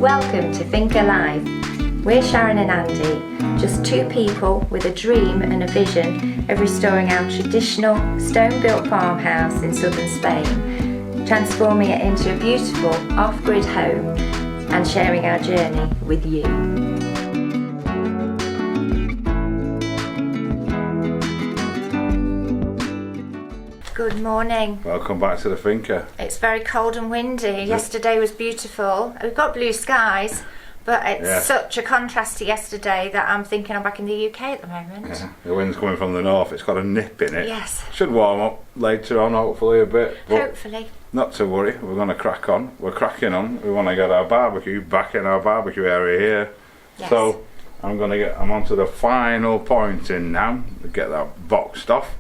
Welcome to Finca Live. We're Sharon and Andy, just two people with a dream and a vision of restoring our traditional stone-built farmhouse in southern Spain, transforming it into a beautiful off-grid home and sharing our journey with you. Good morning. Welcome back to the Finca. It's very cold and windy. Yesterday was beautiful. We've got blue skies, but it's such a contrast to yesterday that I'm thinking I'm back in the UK at the moment. Yeah. The wind's coming from the north. It's got a nip in it. Yes. Should warm up later on, hopefully a bit. But hopefully. Not to worry. We're going to crack on. We're cracking on. We want to get our barbecue back in our barbecue area here. Yes. So I'm on to the final point in now to get that boxed off.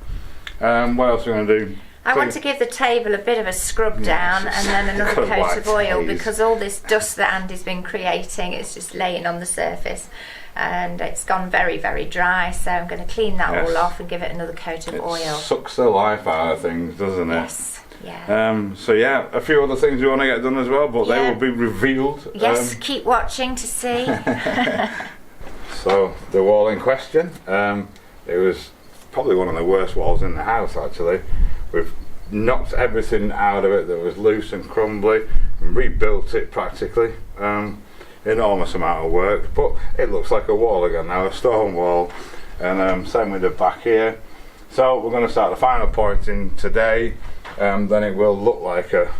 What else are we going to do? I want to give the table a bit of a scrub down and then another coat of oil because all this dust that Andy's been creating is just laying on the surface and it's gone very, very dry, so I'm going to clean that all off and give it another coat of oil. It sucks the life out of things, doesn't it? Yes. Yeah. So yeah, a few other things we want to get done as well, but they will be revealed. Yes, keep watching to see. So the wall in question, it was probably one of the worst walls in the house actually. We've knocked everything out of it that was loose and crumbly and rebuilt it practically. Enormous amount of work, but it looks like a wall again now, a stone wall, and same with the back here. So we're going to start the final pointing today, then it will look like a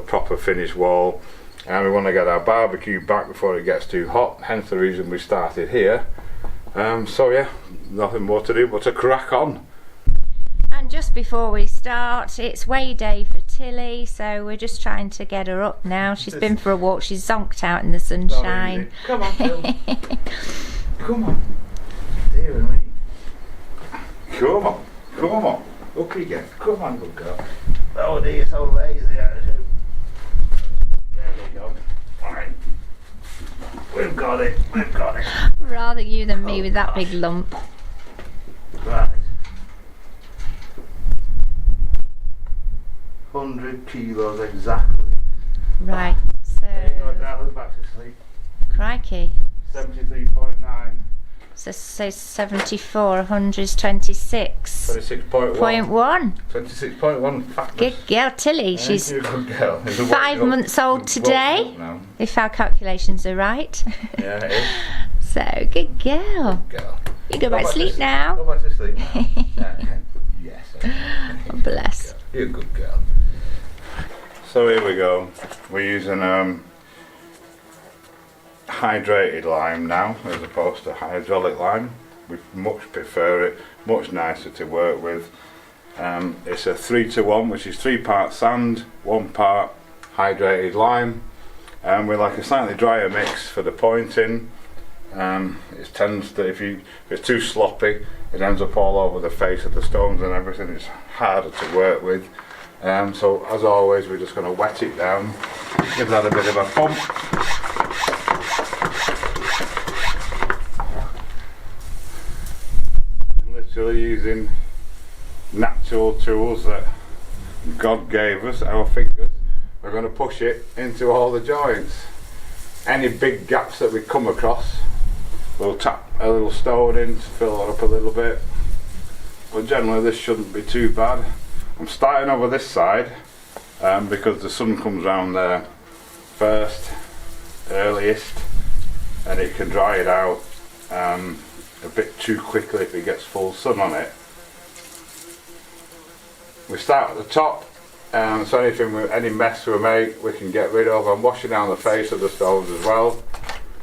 proper finished wall, and we want to get our barbecue back before it gets too hot, hence the reason we started here. So yeah, nothing more to do but to crack on. And just before we start, it's weigh day for Tilly, so we're just trying to get her up now. She's been for a walk, she's zonked out in the sunshine. Come on, Phil. Come on. Dear me. Come on. Come on. Up again. Come on, good girl. Oh dear, so lazy attitude. There we go. Alright. We've got it. We've got it. Rather you than me with that big lump. Right. 100 kilos exactly. Right, so... There you go, darling, back to sleep. Crikey. 73.9. So say 74, 100 is 26. 26.1. 26.1 fatness. Good girl, Tilly. She's a good girl. 5 months old today, if our calculations are right. Yeah, it is. So, good girl. Good girl. You go back to sleep now. Go back to sleep now. Yes. Oh, bless. You're a good girl. So here we go. We're using hydrated lime now as opposed to hydraulic lime. We much prefer it, much nicer to work with. It's a 3-to-1, which is 3 parts sand, 1 part hydrated lime, and we like a slightly drier mix for the pointing. It tends to, if it's too sloppy, it ends up all over the face of the stones and everything. It's harder to work with. So as always, we're just going to wet it down, give that a bit of a pump. And literally using natural tools that God gave us, our fingers, we're going to push it into all the joints. Any big gaps that we come across, we'll tap a little stone in to fill it up a little bit. But generally this shouldn't be too bad. I'm starting over this side because the sun comes round there first, earliest, and it can dry it out a bit too quickly if it gets full sun on it. We start at the top, so any mess we make we can get rid of. I'm washing down the face of the stones as well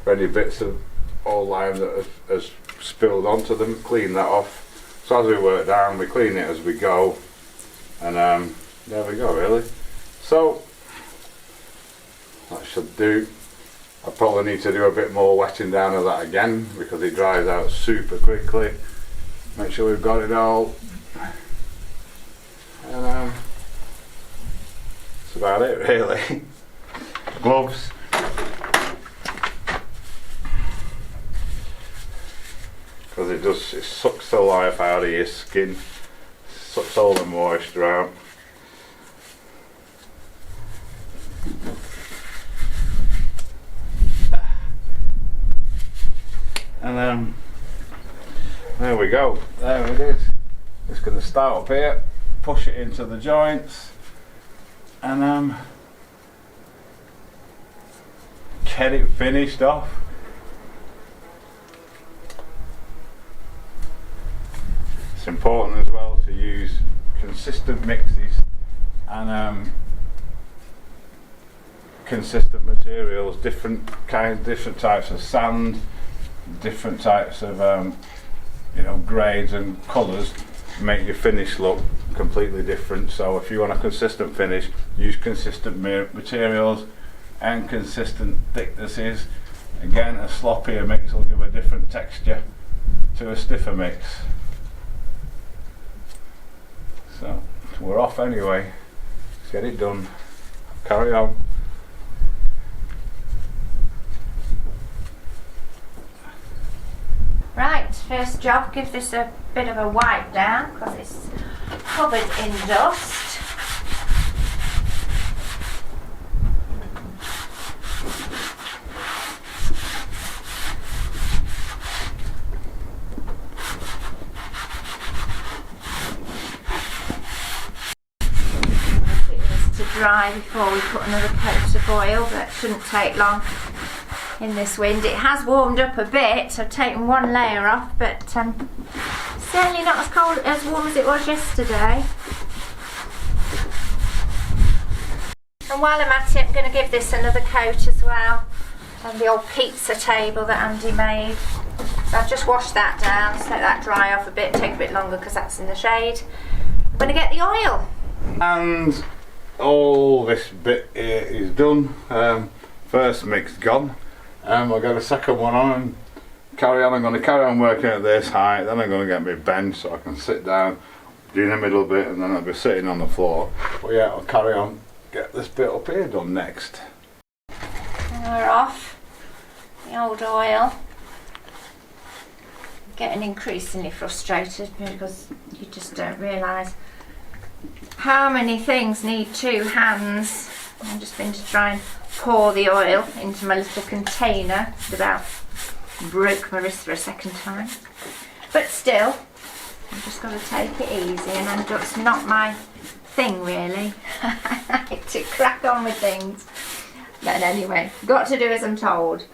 for any bits of old lime that has spilled onto them, clean that off. So as we work down, we clean it as we go. And there we go, really. So that should do. I probably need to do a bit more wetting down of that again because it dries out super quickly. Make sure we've got it all. And that's about it, really. Gloves. Because it sucks the life out of your skin. Sucks all the moisture out. and there we go, there it is. Just going to start up here, push it into the joints, and get it finished off. It's important as well to use consistent mixes and consistent materials, different types of sand, different types of grades and colours make your finish look completely different. So if you want a consistent finish, use consistent materials and consistent thicknesses. Again, a sloppier mix will give a different texture to a stiffer mix. So we're off anyway. Let's get it done. Carry on. Right, first job, give this a bit of a wipe down because it's covered in dust. It needs to dry before we put another coat of oil, but it shouldn't take long. In this wind, it has warmed up a bit, so I've taken one layer off, but certainly not as warm as it was yesterday. And while I'm at it, I'm going to give this another coat as well, on the old pizza table that Andy made. So I've just washed that down, so let that dry off a bit, take a bit longer because that's in the shade. I'm going to get the oil. And all this bit here is done. First mix gone. I'll get a second one on and carry on. I'm going to carry on working at this height, then I'm going to get my bench so I can sit down, do the middle bit, and then I'll be sitting on the floor. But yeah, I'll carry on, get this bit up here done next. And we're off. The old oil. Getting increasingly frustrated because you just don't realise how many things need two hands. I've just been to try and pour the oil into my little container. Just about broke my wrist for a second time. But still, I've just got to take it easy, and it's not my thing really. I like to crack on with things. But anyway, got to do as I'm told.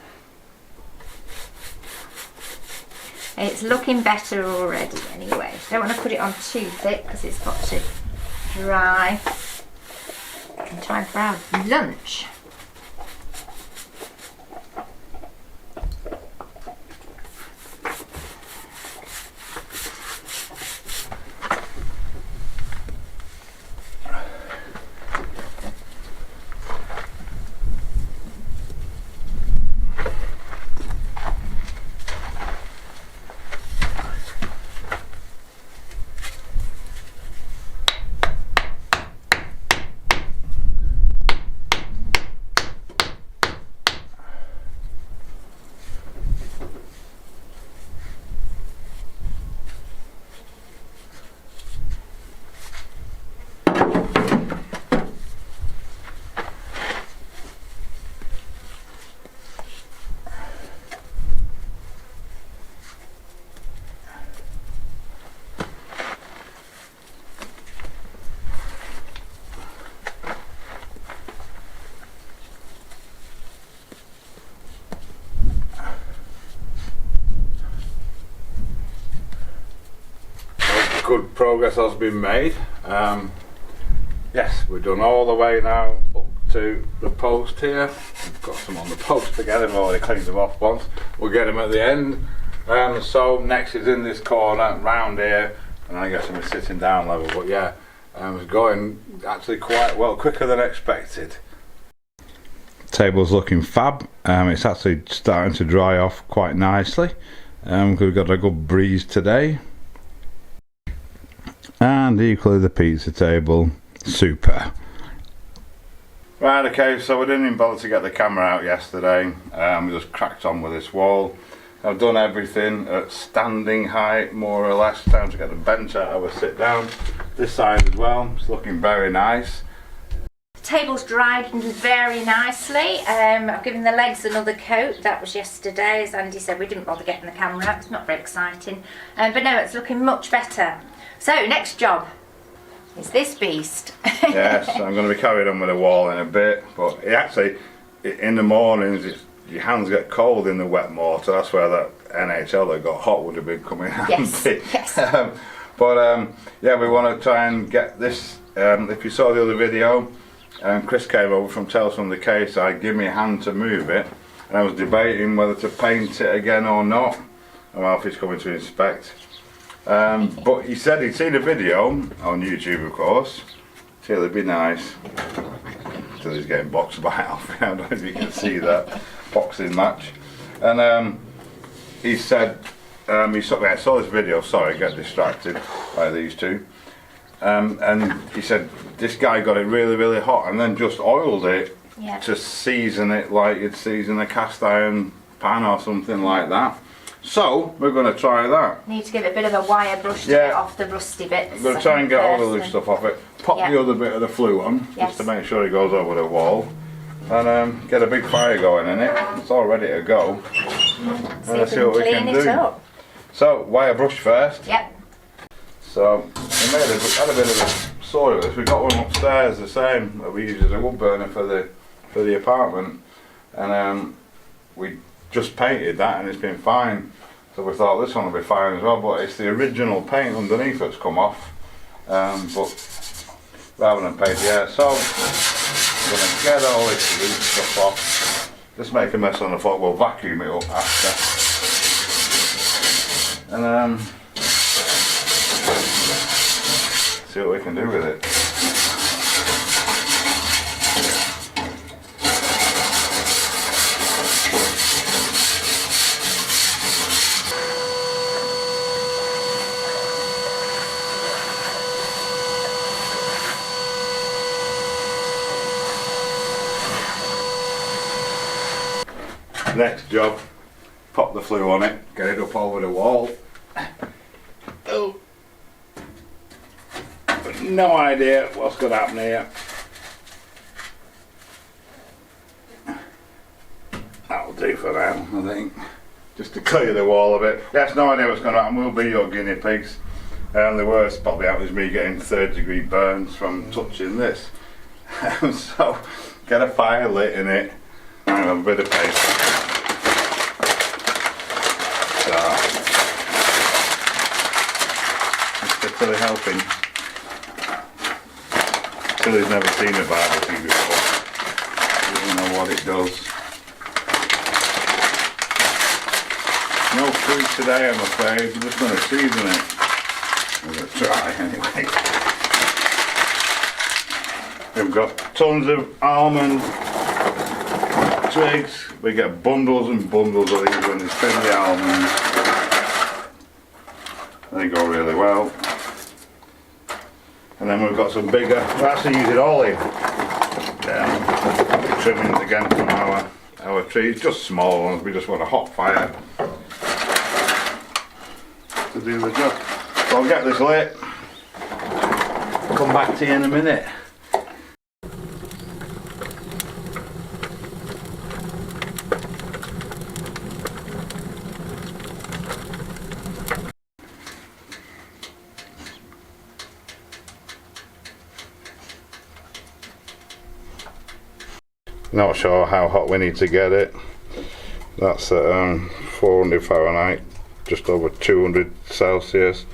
It's looking better already anyway. Don't want to put it on too thick because it's got to dry in time for our lunch. Good progress has been made. Yes, we're done all the way now up to the post here. We've got some on the post together. I've already cleaned them off once. We'll get them at the end. So next is in this corner round here, and I guess I'm sitting down level. But yeah, it's going actually quite well, quicker than expected. Table's looking fab. It's actually starting to dry off quite nicely. We've got a good breeze today. And equally the pizza table, super. Right, okay, so we didn't even bother to get the camera out yesterday. We just cracked on with this wall. I've done everything at standing height, more or less. Time to get the bench out of a sit down. This side as well, it's looking very nice. Table's dried very nicely. I've given the legs another coat. That was yesterday, as Andy said. We didn't bother getting the camera out. It's not very exciting. But no, it's looking much better. So, next job is this beast. Yes, I'm going to be carrying on with the wall in a bit. But it actually, in the mornings, your hands get cold in the wet mortar. That's where that NHL that got hot would have been coming handy. Yes. Yeah, we want to try and get this. If you saw the other video, Chris came over from Tales from the Quayside, gave me a hand to move it, and I was debating whether to paint it again or not. And Alfie's coming to inspect. But he said he'd seen a video on YouTube, of course. So it'd be nice. Till he's getting boxed by Alfie. I don't know if you can see that boxing match. And he said, I saw this video. Sorry, I get distracted by these two. And he said this guy got it really, really hot and then just oiled it to season it like you'd season a cast iron pan or something like that. So we're going to try that. Need to give it a bit of a wire brush to get off the rusty bits. I'm going to try and get all the loose stuff off it. Pop the other bit of the flue on just to make sure it goes over the wall. And get a big fire going in it. It's all ready to go. Let's see what we can do. So wire brush first. Yep. So we had a bit of a sort of this. We got one upstairs, the same that we use as a wood burner for the apartment, and we just painted that, and it's been fine. So we thought this one will be fine as well. But it's the original paint underneath that's come off, but rather than paint, So I'm gonna get all this loose stuff off. Just make a mess on the floor. We'll vacuum it up after, and see what we can do with it. Next job, pop the flue on it, get it up over the wall. Oh. No idea what's going to happen here. That'll do for now, I think. Just to clear the wall a bit. Yes, no idea what's going to happen. We'll be your guinea pigs. The worst probably out is me getting 3rd-degree burns from touching this. So, get a fire lit in it and a bit of paper. So, it's really helping. Tilly's never seen a barbecue before. She doesn't know what it does. No food today, I'm afraid. We're just going to season it. I'm going to try anyway. We've got tons of almond twigs. We get bundles and bundles of these when they spin the almonds. They go really well. And then we've got some bigger, we're actually using olive trimmings again from our trees, just small ones. We just want a hot fire to do the job. So I'll get this lit, come back to you in a minute. Not sure how hot we need to get it. That's at 400 Fahrenheit, just over 200 Celsius.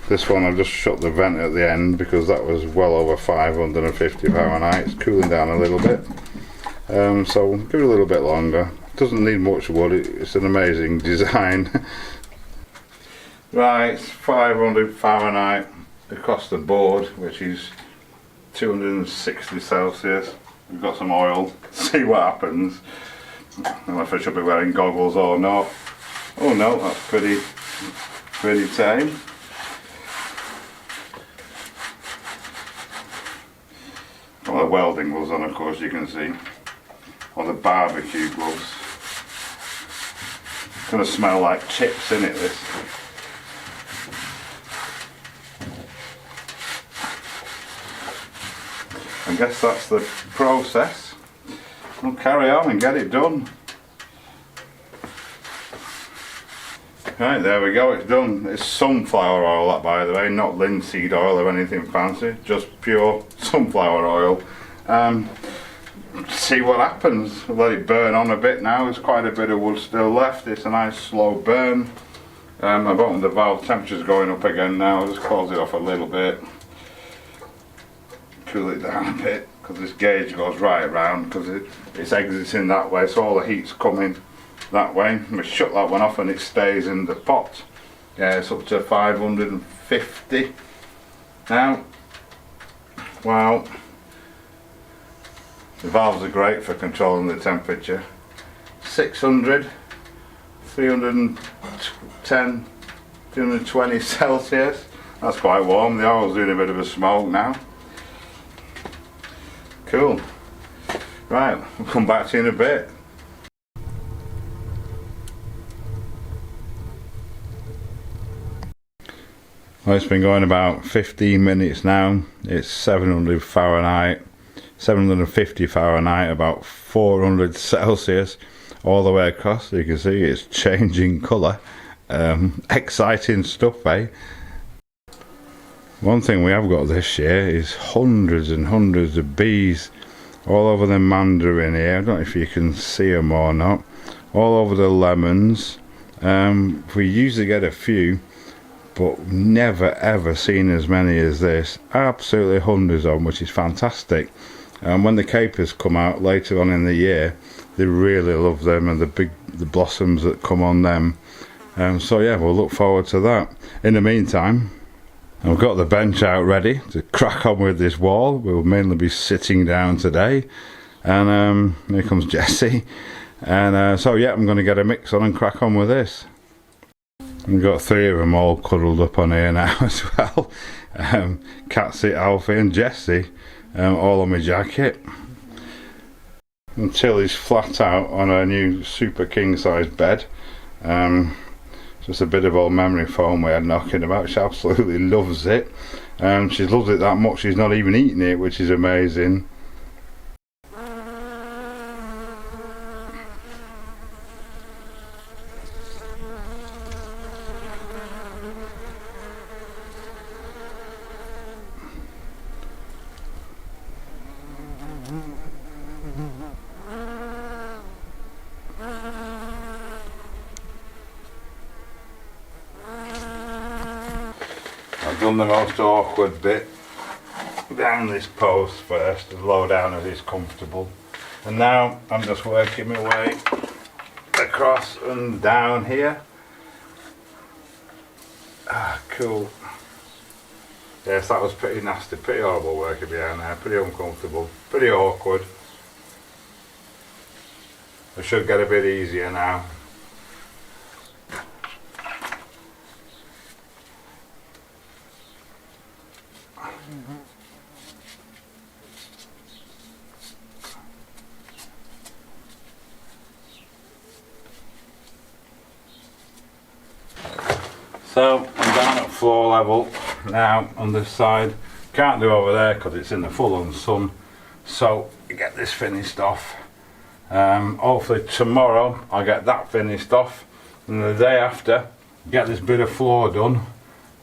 This one I've just shut the vent at the end because that was well over 550 Fahrenheit. It's cooling down a little bit. So give it a little bit longer. It doesn't need much wood, it's an amazing design. Right, it's 500 Fahrenheit across the board, which is 260 Celsius. We've got some oil, see what happens. I don't know if I should be wearing goggles or not. Oh no, that's pretty tame. Well, the welding gloves on, of course, you can see. Or the barbecue gloves. It's going to smell like chips, innit, this? I guess that's the process. We'll carry on and get it done. Right, there we go, it's done. It's sunflower oil, that, by the way, not linseed oil or anything fancy, just pure sunflower oil. See what happens. Let it burn on a bit now. There's quite a bit of wood still left. It's a nice slow burn. I've opened the valve, temperature's going up again now. I'll just close it off a little bit, cool it down a bit, because this gauge goes right around, because it's exiting that way, so all the heat's coming that way. We shut that one off and it stays in the pot. Yeah, it's up to 550 now. Wow, the valves are great for controlling the temperature. 600, 310, 320 Celsius. That's quite warm. The oil's doing a bit of a smoke now. Cool. Right, we'll come back to you in a bit. Well, it's been going about 15 minutes now. It's 700 Fahrenheit, 750 Fahrenheit, about 400 Celsius all the way across. You can see it's changing colour. Exciting stuff, eh? One thing we have got this year is hundreds and hundreds of bees all over the mandarin here. I don't know if you can see them or not. All over the lemons. We usually get a few, but never ever seen as many as this. Absolutely hundreds of them, which is fantastic. And when the capers come out later on in the year, they really love them, and the blossoms that come on them. So yeah, we'll look forward to that. In the meantime, I've got the bench out ready to crack on with this wall. We'll mainly be sitting down today, and here comes Jessie. And so yeah, I'm going to get a mix on and crack on with this. We've got 3 of them all cuddled up on here now as well. Catsy, Alfie and Jessie, all on my jacket. And Tilly's flat out on her new super king size bed. Just a bit of old memory foam we had knocking about. She absolutely loves it. She loves it that much she's not even eating it, which is amazing. I've done the most awkward bit down this post first, as low down as is comfortable, and now I'm just working my way across and down here. Cool. Yes, that was pretty nasty, pretty horrible working behind there, pretty uncomfortable, pretty awkward. I should get a bit easier now. So I'm down at floor level now on this side. Can't do over there because it's in the full on sun. So get this finished off. Hopefully tomorrow I'll get that finished off, and the day after get this bit of floor done,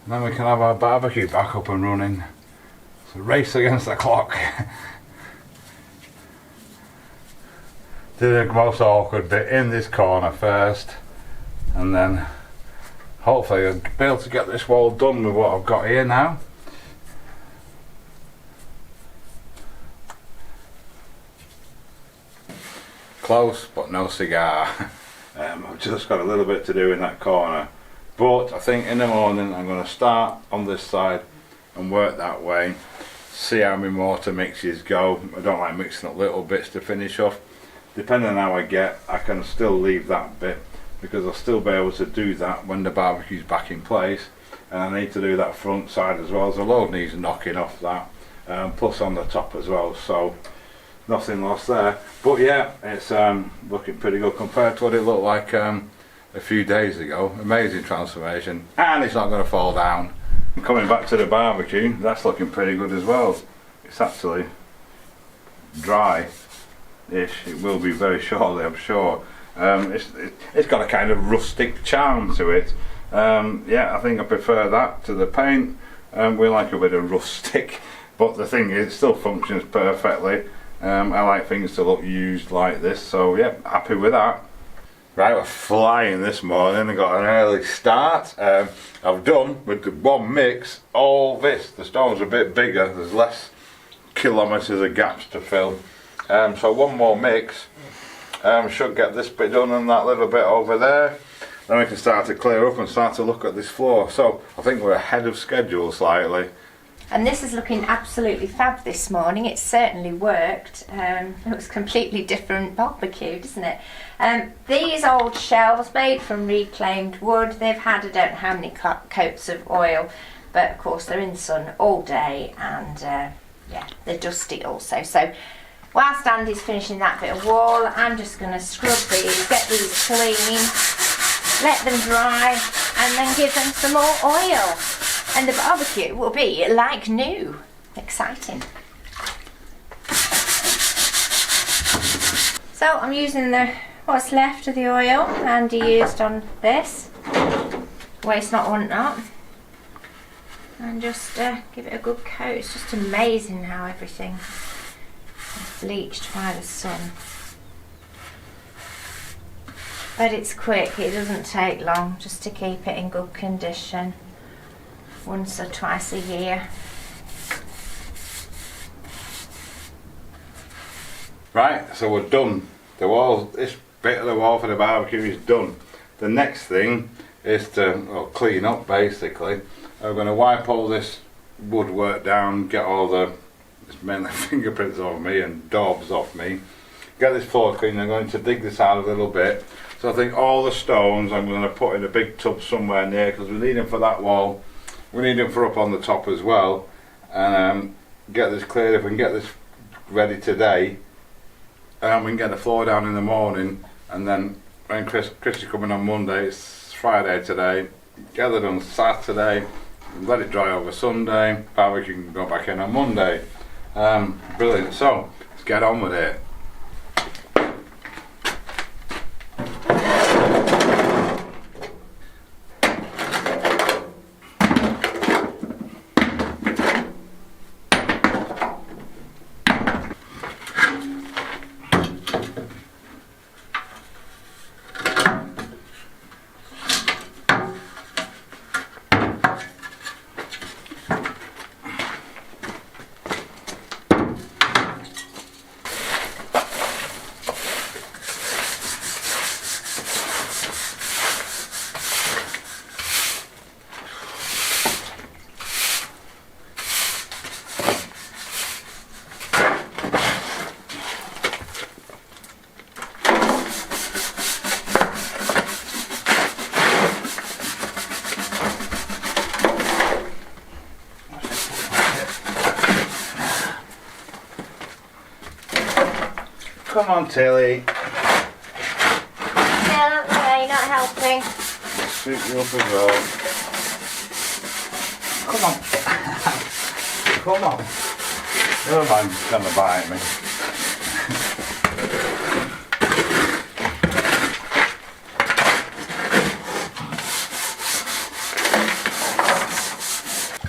and then we can have our barbecue back up and running. It's a race against the clock. Do the most awkward bit in this corner first, and then hopefully I'll be able to get this wall done with what I've got here now. Close, but no cigar. I've just got a little bit to do in that corner, but I think in the morning I'm going to start on this side and work that way, see how my mortar mixes go. I don't like mixing up little bits to finish off. Depending on how I get, I can still leave that bit, because I'll still be able to do that when the barbecue's back in place. And I need to do that front side as well, so the load needs knocking off that, plus on the top as well, so nothing lost there. But yeah, it's looking pretty good compared to what it looked like a few days ago. Amazing transformation, and it's not going to fall down. And coming back to the barbecue, that's looking pretty good as well. It's actually dry-ish. It will be very shortly, I'm sure. It's got a kind of rustic charm to it. Yeah, I think I prefer that to the paint. We like a bit of rustic, but the thing is, it still functions perfectly. I like things to look used like this, so yeah, happy with that. Right, we're flying this morning. I got an early start. I've done with the one mix all this. The stone's a bit bigger, there's less kilometres of gaps to fill. So one more mix should get this bit done and that little bit over there. Then we can start to clear up and start to look at this floor. So I think we're ahead of schedule slightly. And this is looking absolutely fab this morning. It certainly worked. It looks completely different barbecue, doesn't it? These old shelves made from reclaimed wood, they've had I don't know how many coats of oil, but of course they're in the sun all day, and yeah, they're dusty also. So whilst Andy's finishing that bit of wall, I'm just going to scrub these, get these clean, let them dry, and then give them some more oil. And the barbecue will be like new. Exciting. So I'm using what's left of the oil Andy used on this. Waste not, want not. And just give it a good coat. It's just amazing how everything is bleached by the sun. But it's quick, it doesn't take long just to keep it in good condition. Once or twice a year. Right, so we're done. The wall, this bit of the wall for the barbecue is done. The next thing is to clean up basically. We're going to wipe all this woodwork down, get all it's mainly fingerprints off me and daubs off me. Get this floor clean. I'm going to dig this out a little bit. So I think all the stones I'm going to put in a big tub somewhere near, because we need them for that wall. We need them for up on the top as well, and get this cleared up and get this ready today, and we can get the floor down in the morning, and then when Chris is coming on Monday, it's Friday today, get it done Saturday, let it dry over Sunday, barbecue can go back in on Monday. Brilliant, so let's get on with it. Come on, Tilly. Yeah, okay, not helping. Sweep you up as well. Come on. Come on. Never mind, it's gonna bite me.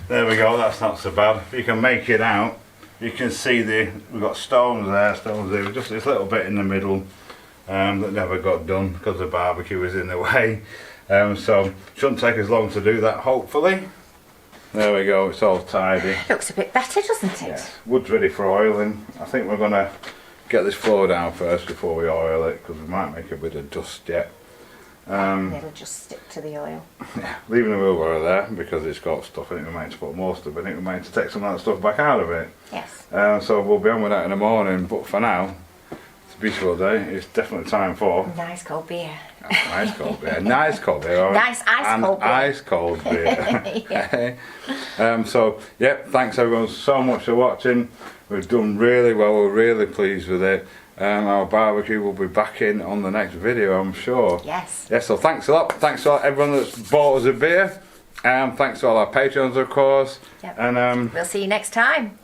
There we go, that's not so bad. If you can make it out, you can see we've got stones there, just this little bit in the middle that never got done because the barbecue was in the way. So shouldn't take as long to do that, hopefully. There we go, it's all tidy. Looks a bit better, doesn't it? Yes, wood's ready for oiling. I think we're going to get this floor down first before we oil it, because we might make a bit of dust yet. It'll just stick to the oil. Yeah, leaving the wheelbarrow there because it's got stuff in it. We might have to put more stuff in it. We might have to take some of that stuff back out of it. Yes. So we'll be on with that in the morning. But for now, it's a beautiful day. It's definitely time for Nice cold beer. Nice cold beer. Nice cold beer. Nice ice cold beer. Ice cold beer. Yeah. So yeah, thanks everyone so much for watching. We've done really well. We're really pleased with it. Our barbecue will be back in on the next video, I'm sure. Yes. Yeah, so thanks a lot. Thanks to everyone that's bought us a beer. Thanks to all our patrons, of course. Yep. And we'll see you next time.